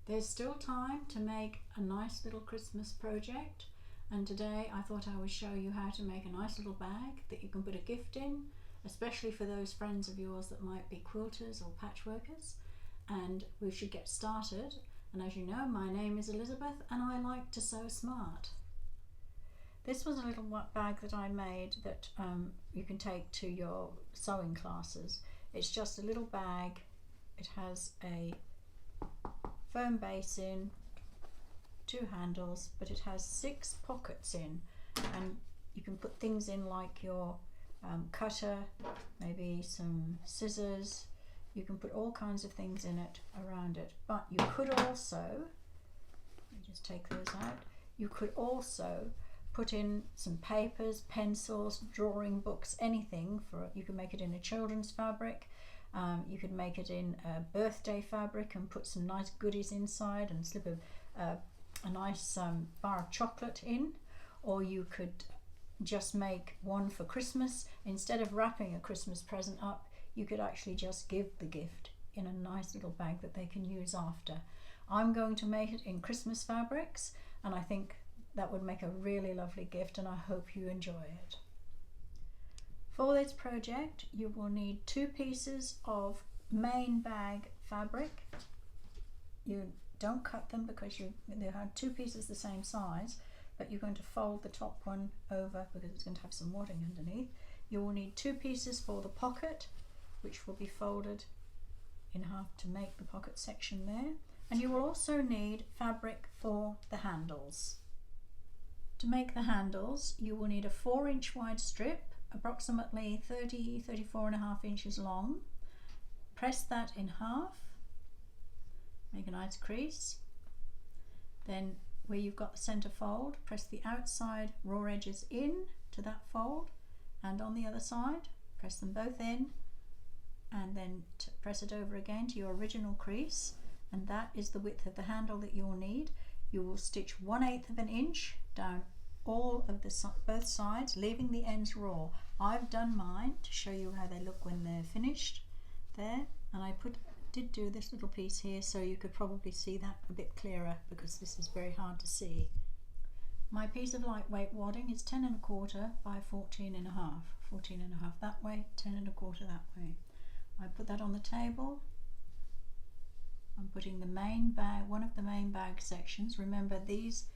There's still time to make a nice little Christmas project, and today I thought I would show you how to make a nice little bag that you can put a gift in, especially for those friends of yours that might be quilters or patchworkers. And we should get started. And as you know, my name is Elizabeth and I like to sew smart. This was a little bag that I made that you can take to your sewing classes. It's just a little bag. It has a firm base in, 2 handles, but it has 6 pockets in, and you can put things in like your cutter, maybe some scissors. You can put all kinds of things in it around it, but you could also, let me just take those out, you could also put in some papers, pencils, drawing books, anything. You can make it in a children's fabric. You could make it in a birthday fabric and put some nice goodies inside and slip a nice bar of chocolate in, or you could just make one for Christmas. Instead of wrapping a Christmas present up, you could actually just give the gift in a nice little bag that they can use after. I'm going to make it in Christmas fabrics, and I think that would make a really lovely gift, and I hope you enjoy it. For this project you will need 2 pieces of main bag fabric. You don't cut them because they have 2 pieces the same size, but you're going to fold the top one over because it's going to have some wadding underneath. You will need 2 pieces for the pocket, which will be folded in half to make the pocket section there, and you will also need fabric for the handles. To make the handles you will need a 4-inch wide strip, approximately 34.5 inches long. Press that in half, make a nice crease. Then where you've got the center fold, press the outside raw edges in to that fold, and on the other side press them both in, and then press it over again to your original crease, and that is the width of the handle that you will need. You will stitch 1/8 of an inch down all of both sides, leaving the ends raw. I've done mine to show you how they look when they're finished there, and I did do this little piece here so you could probably see that a bit clearer because this is very hard to see. My piece of lightweight wadding is 10 1/4 by 14.5. 14.5 that way, 10 1/4 that way. I put that on the table. I'm putting the main bag, one of the main bag sections. Remember, these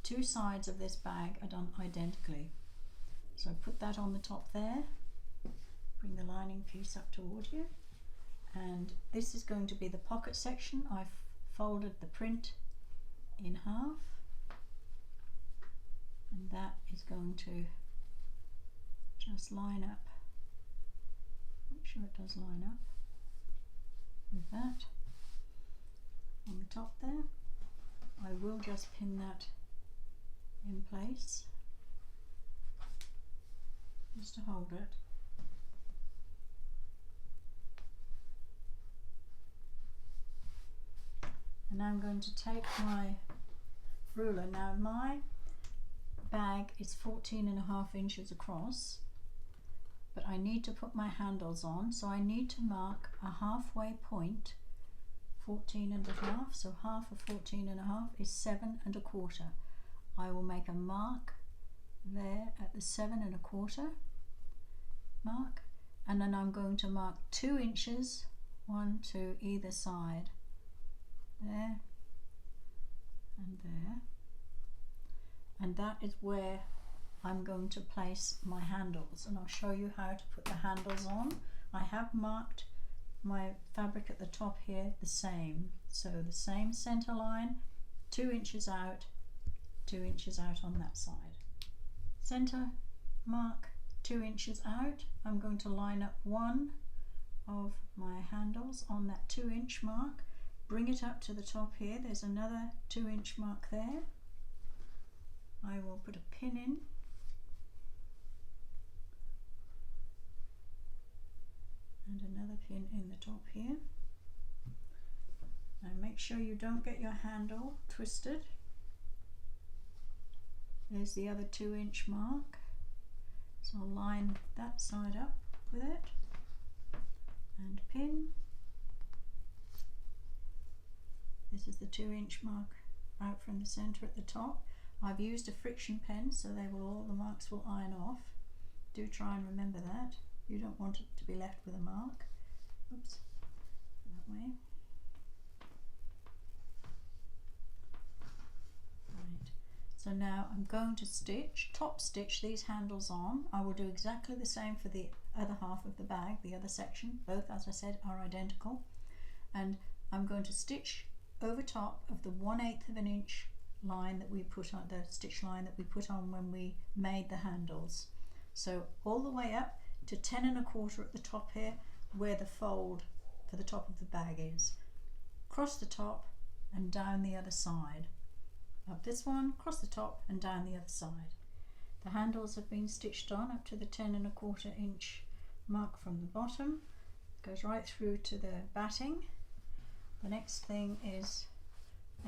2 sides of this bag are done identically. So put that on the top there, bring the lining piece up toward you, and this is going to be the pocket section. I've folded the print in half, and that is going to just line up. Make sure it does line up with that on the top there. I will just pin that in place just to hold it. And now I'm going to take my ruler. Now my bag is 14.5 inches across, but I need to put my handles on, so I need to mark a halfway point. 14.5, so half of 14.5 is 7 1/4. I will make a mark there at the 7 1/4 mark, and then I'm going to mark 2 inches, 1 to either side, there and there, and that is where I'm going to place my handles, and I'll show you how to put the handles on. I have marked my fabric at the top here the same, so the same center line, 2 inches out, 2 inches out on that side. Center mark, 2 inches out. I'm going to line up one of my handles on that 2-inch mark, bring it up to the top here. There's another 2-inch mark there. I will put a pin in, and another pin in the top here. Now make sure you don't get your handle twisted. There's the other 2-inch mark, so I'll line that side up with it and pin. This is the 2-inch mark out from the center at the top. I've used a friction pen so all the marks will iron off. Do try and remember that. You don't want it to be left with a mark. Oops, that way. Right. So now I'm going to top stitch these handles on. I will do exactly the same for the other half of the bag, the other section. Both, as I said, are identical. And I'm going to stitch over top of the 1/8 of an inch line that we put on, the stitch line that we put on when we made the handles. So all the way up to 10 1/4 at the top here, where the fold for the top of the bag is. Across the top and down the other side. Up this one, across the top and down the other side. The handles have been stitched on up to the 10 1/4 inch mark from the bottom. Goes right through to the batting. The next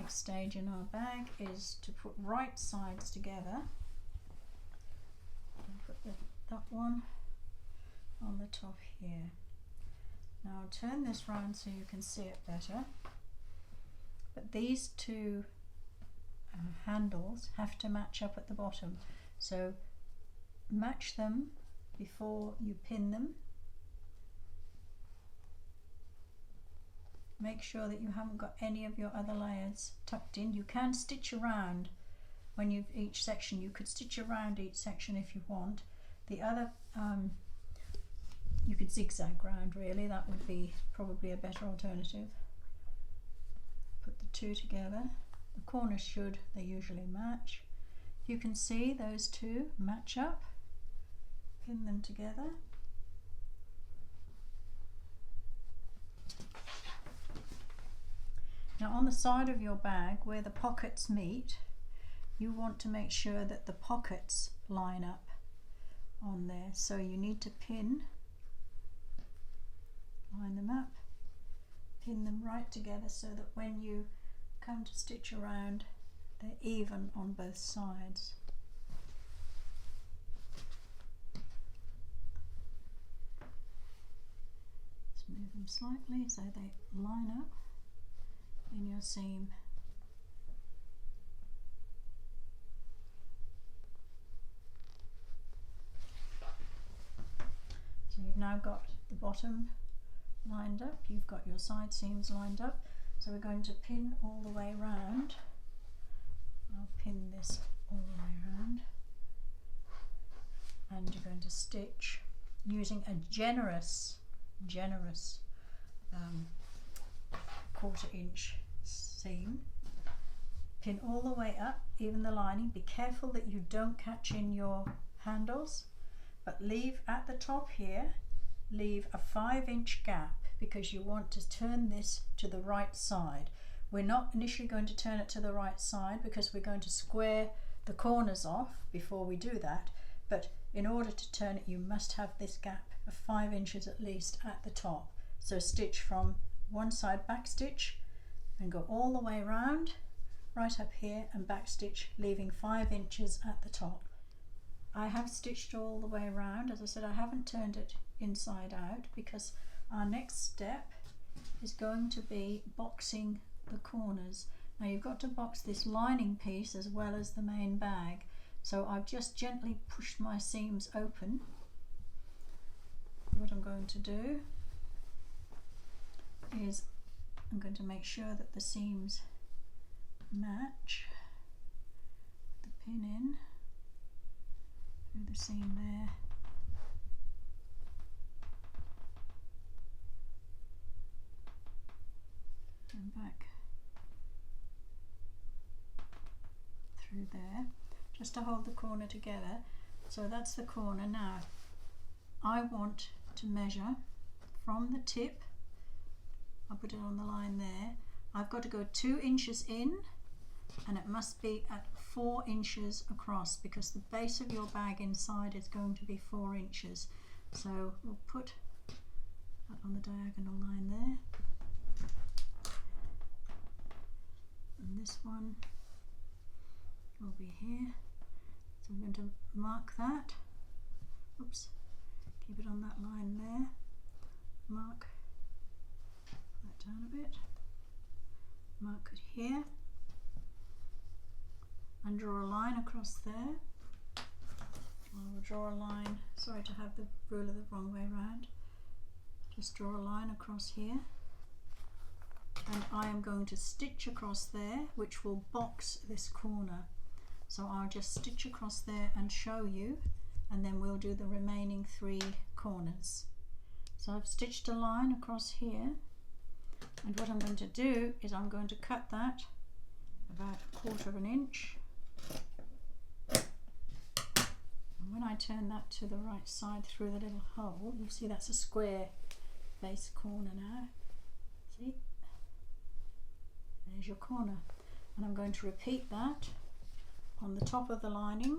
stage in our bag is to put right sides together. I'll put that one on the top here. Now I'll turn this round so you can see it better. But these two handles have to match up at the bottom. So match them before you pin them. Make sure that you haven't got any of your other layers tucked in. You can stitch around when each section. You could stitch around each section if you want. The other, you could zigzag round really. That would be probably a better alternative. Put the two together. The corners they usually match. You can see those two match up. Pin them together. Now on the side of your bag where the pockets meet, you want to make sure that the pockets line up on there. So you need to line them up, pin them right together so that when you come to stitch around, they're even on both sides. Just move them slightly so they line up in your seam. So you've now got the bottom lined up, you've got your side seams lined up, so we're going to pin all the way round. I'll pin this all the way around, and you're going to stitch using a generous 1/4 inch seam. Pin all the way up, even the lining. Be careful that you don't catch in your handles, but leave at the top here, leave a 5-inch gap because you want to turn this to the right side. We're not initially going to turn it to the right side because we're going to square the corners off before we do that, but in order to turn it you must have this gap of 5 inches at least at the top. So stitch from one side, back stitch, and go all the way around right up here and back stitch, leaving 5 inches at the top. I have stitched all the way around. As I said, I haven't turned it inside out because our next step is going to be boxing the corners. Now you've got to box this lining piece as well as the main bag, so I've just gently pushed my seams open. What I'm going to do is I'm going to make sure that the seams match. The pin in through the seam there. And back through there, just to hold the corner together. So that's the corner. Now I want to measure from the tip, I'll put it on the line there, I've got to go 2 inches in, and it must be at 4 inches across because the base of your bag inside is going to be 4 inches. So we'll put that on the diagonal line there, and this one will be here. So I'm going to mark that. Oops, keep it on that line there. Mark that down a bit. mark it here and draw a line across there. I will draw a line, sorry to have the ruler the wrong way round, just draw a line across here, and I am going to stitch across there, which will box this corner. So I'll just stitch across there and show you, and then we'll do the remaining 3 corners. So I've stitched a line across here, and what I'm going to do is I'm going to cut that about 1/4 inch. And when I turn that to the right side through the little hole, you'll see that's a square base corner now. See? There's your corner. And I'm going to repeat that on the top of the lining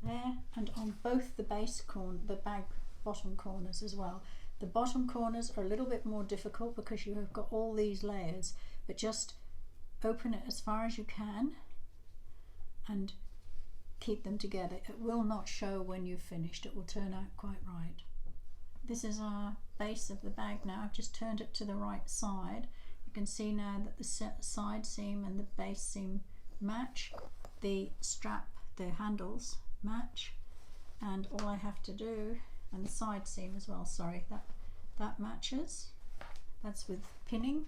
there, and on both the base corner, the bag bottom corners as well. The bottom corners are a little bit more difficult because you have got all these layers, but just open it as far as you can and keep them together. It will not show when you've finished, it will turn out quite right. This is our base of the bag now. I've just turned it to the right side. You can see now that the side seam and the base seam match, the strap, the handles match, and all I have to do, and the side seam as well, sorry, that matches. That's with pinning.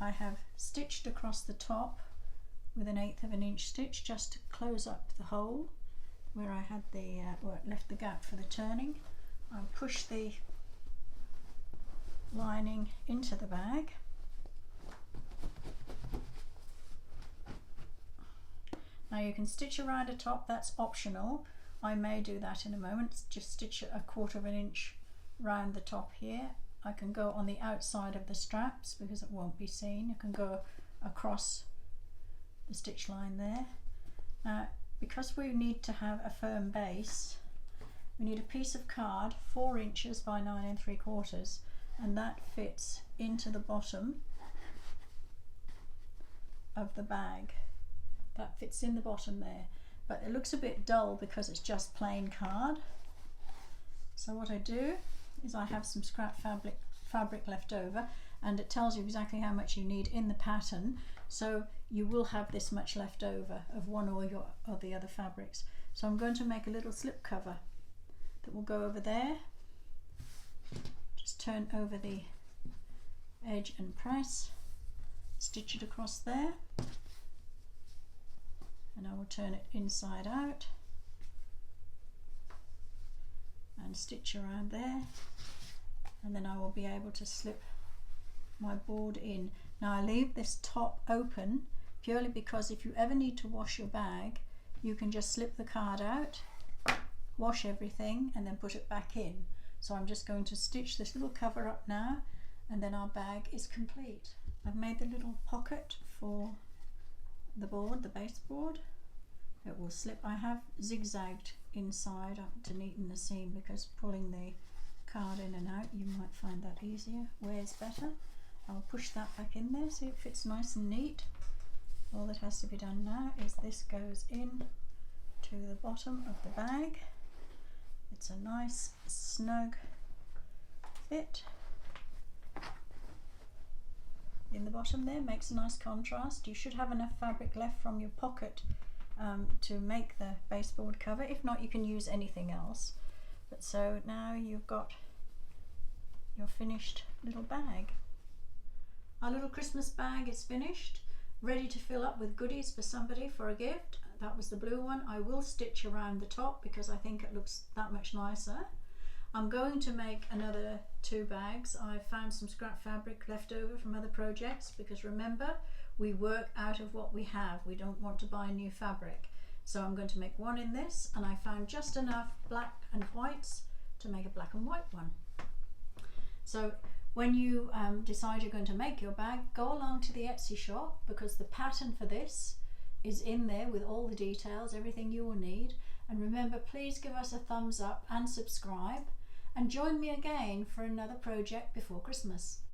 I have stitched across the top with an 1/8 inch stitch just to close up the hole where I had the where it left the gap for the turning. I'll push the lining into the bag. Now you can stitch around the top, that's optional. I may do that in a moment, just stitch a 1/4 inch round the top here. I can go on the outside of the straps because it won't be seen. You can go across the stitch line there. Now, because we need to have a firm base, we need a piece of card 4 inches by 9 3/4, and that fits into the bottom of the bag. That fits in the bottom there, but it looks a bit dull because it's just plain card. So what I do is I have some scrap fabric left over, and it tells you exactly how much you need in the pattern, so you will have this much left over of one or the other fabrics. So I'm going to make a little slip cover that will go over there. Just turn over the edge and press, stitch it across there, and I will turn it inside out and stitch around there, and then I will be able to slip my board in. Now I leave this top open purely because if you ever need to wash your bag, you can just slip the card out, wash everything, and then put it back in. So I'm just going to stitch this little cover up now, and then our bag is complete. I've made the little pocket for the board, the baseboard. It will slip. I have zigzagged inside up to neaten the seam because pulling the card in and out, you might find that easier. Where's better? I'll push that back in there so it fits nice and neat. All that has to be done now is this goes in to the bottom of the bag. It's a nice snug fit in the bottom there, makes a nice contrast. You should have enough fabric left from your pocket to make the baseboard cover. If not, you can use anything else. But so now you've got your finished little bag. Our little Christmas bag is finished, ready to fill up with goodies for somebody for a gift. That was the blue one. I will stitch around the top because I think it looks that much nicer. I'm going to make another 2 bags. I've found some scrap fabric left over from other projects because remember, we work out of what we have. We don't want to buy new fabric. So I'm going to make one in this, and I found just enough black and whites to make a black and white one. So when you decide you're going to make your bag, go along to the Etsy shop because the pattern for this is in there with all the details, everything you will need. And remember, please give us a thumbs up and subscribe, and join me again for another project before Christmas.